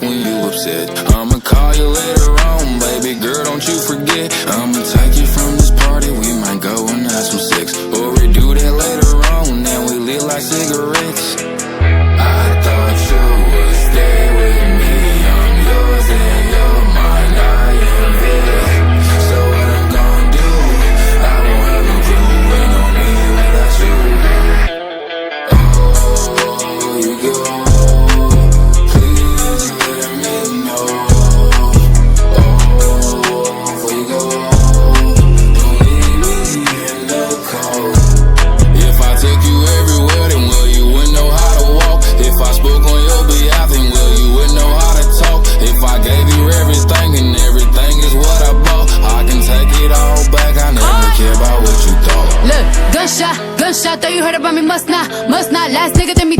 When you upset, I'ma call you later on, baby girl, don't you forget. I'ma take you from this party, we might go and have some sex, or we do that later on, and we lit like cigarettes. I thought you would stay with me, I'm yours and you're mine, I am his. So what I'm gonna do, I won't have no clue, ain't no me without you. Oh, you go. Gunshot, thought you heard about me, must not. Last nigga than me.